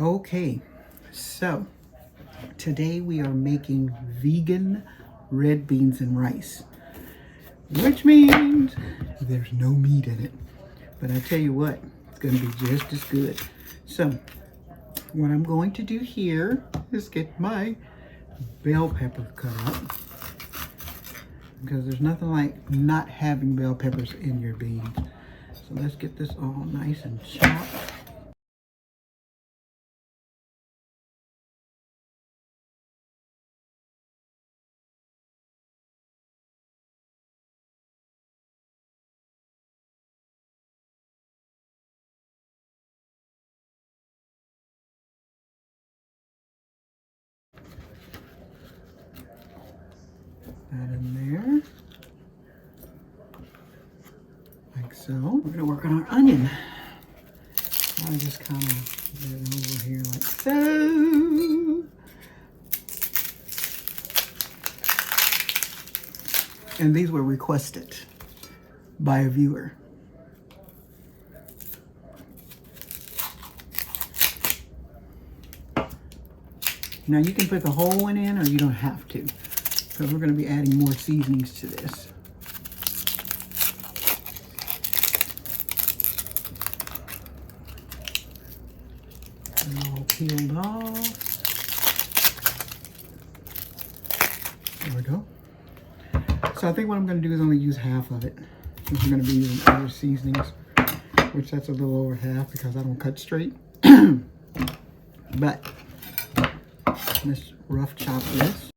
Okay, so today we are making vegan red beans and rice, which means there's no meat in it. But I tell you what, it's going to be just as good. So what I'm going to do here is get my bell pepper cut up, because there's nothing like not having bell peppers in your beans. So let's get this all nice and chopped. That in there, like so. We're gonna work on our onion. I just kind of get it over here like so. And these were requested by a viewer. Now you can put the whole one in, or you don't have to, because we're going to be adding more seasonings to this. And all peeled off. There we go. So I think what I'm going to do is only use half of it, since we're going to be using other seasonings, which that's a little over half because I don't cut straight. But let's rough chop this.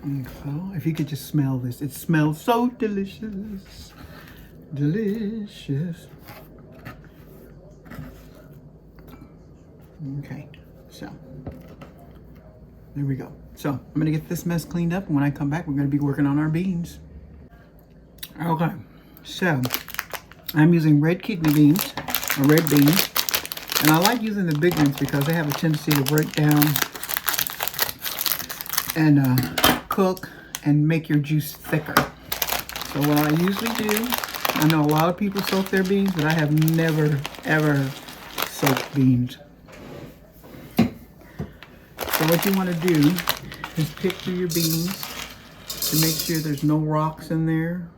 And so, if you could just smell this, it smells so delicious. Delicious. Okay, so there we go. So I'm gonna get this mess cleaned up, and when I come back, we're gonna be working on our beans. Okay, so I'm using red kidney beans, or red beans, and I like using the big ones because they have a tendency to break down and cook and make your juice thicker. So what I usually do, I know a lot of people soak their beans, but I have never ever soaked beans. So what you want to do is pick through your beans to make sure there's no rocks in there,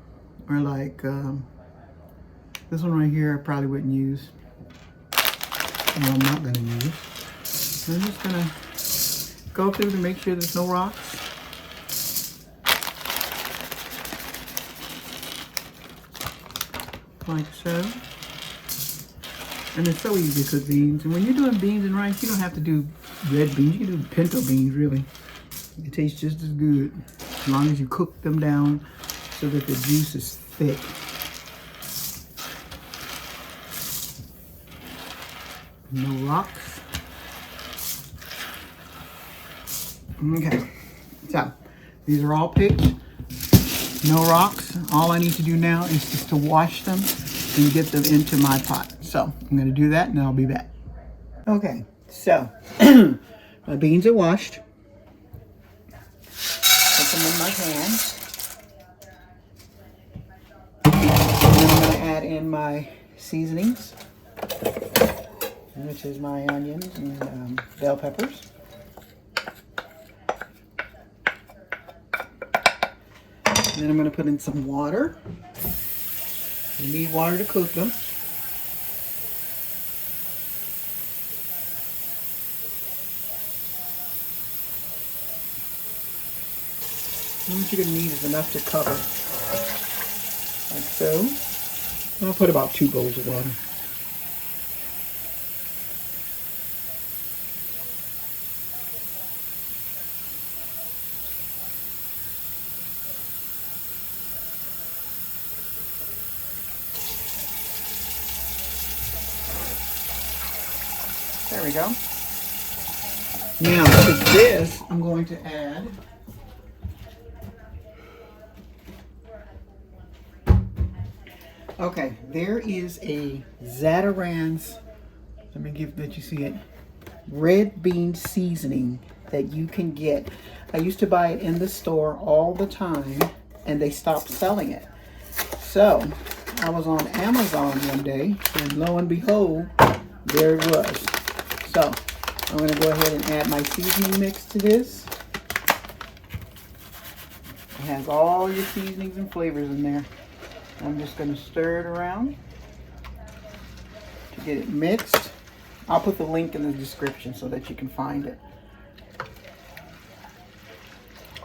or like this one right here I probably wouldn't use. Well, I'm not going to use. I'm just going to go through to make sure there's no rocks. Like so. And it's so easy to cook beans. And when you're doing beans and rice, you don't have to do red beans. You can do pinto beans, really. It tastes just as good, as long as you cook them down so that the juice is thick. No rocks. Okay, so these are all picked. No rocks. All I need to do now is just to wash them and get them into my pot. So I'm going to do that and I'll be back. Okay, so my beans are washed. Put them in my pan. And then I'm going to add in my seasonings, which is my onions and bell peppers. And then I'm going to put in some water. You need water to cook them. And what you're going to need is enough to cover, like so. I'll put about 2 bowls of water. There we go. Now to this, I'm going to add okay, there is a Zatarain's, let you see it. red bean seasoning that you can get. I used to buy it in the store all the time, and they stopped selling it. So I was on Amazon one day, and lo and behold, there it was. So I'm going to go ahead and add my seasoning mix to this. It has all your seasonings and flavors in there. I'm just going to stir it around to get it mixed. I'll put the link in the description so that you can find it.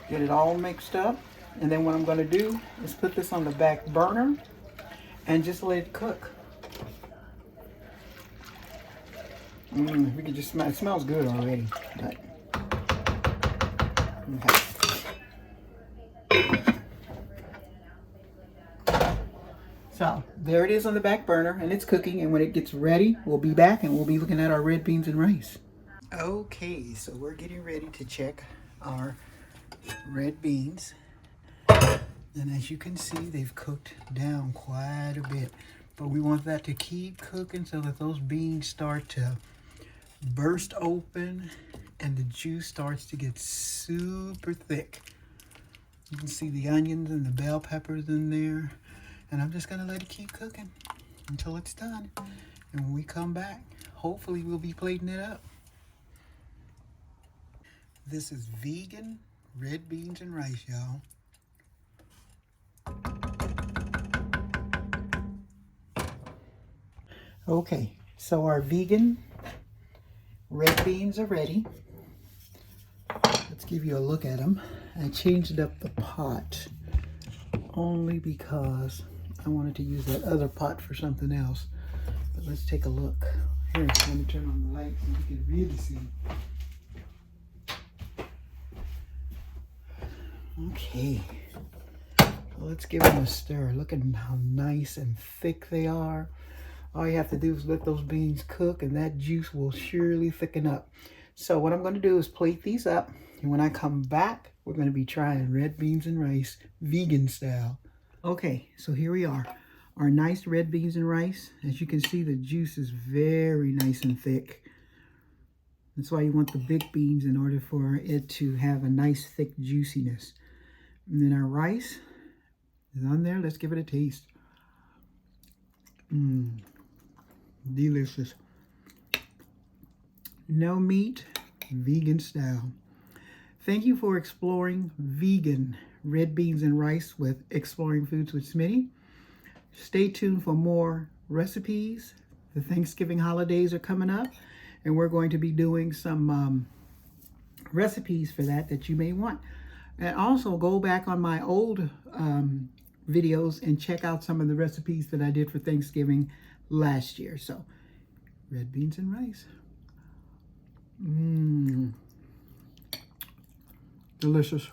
Get it all mixed up. And then what I'm going to do is put this on the back burner and just let it cook. We can just smell it. Smells good already. But, okay. So there it is on the back burner, and it's cooking. And when it gets ready, we'll be back and we'll be looking at our red beans and rice. Okay, so we're getting ready to check our red beans. And as you can see, they've cooked down quite a bit. But we want that to keep cooking so that those beans start to burst open and the juice starts to get super thick. You can see the onions and the bell peppers in there. And I'm just going to let it keep cooking until it's done. And when we come back, hopefully we'll be plating it up. This is vegan red beans and rice, y'all. Okay, so our vegan red beans are ready. Let's give you a look at them. I changed up the pot only because I wanted to use that other pot for something else. But let's take a look. Here, let me turn on the light so you can really see. Okay, so let's give them a stir. Look at how nice and thick they are. All you have to do is let those beans cook and that juice will surely thicken up. So what I'm going to do is plate these up. And when I come back, we're going to be trying red beans and rice vegan style. Okay, so here we are. Our nice red beans and rice. As you can see, the juice is very nice and thick. That's why you want the big beans in order for it to have a nice thick juiciness. And then our rice is on there. Let's give it a taste. Delicious. No meat, vegan style. Thank you for exploring vegan red beans and rice with Exploring Foods with Smitty. Stay tuned for more recipes. The Thanksgiving holidays are coming up, and we're going to be doing some recipes for that you may want. And also go back on my old videos and check out some of the recipes that I did for Thanksgiving last year. So, red beans and rice. Delicious.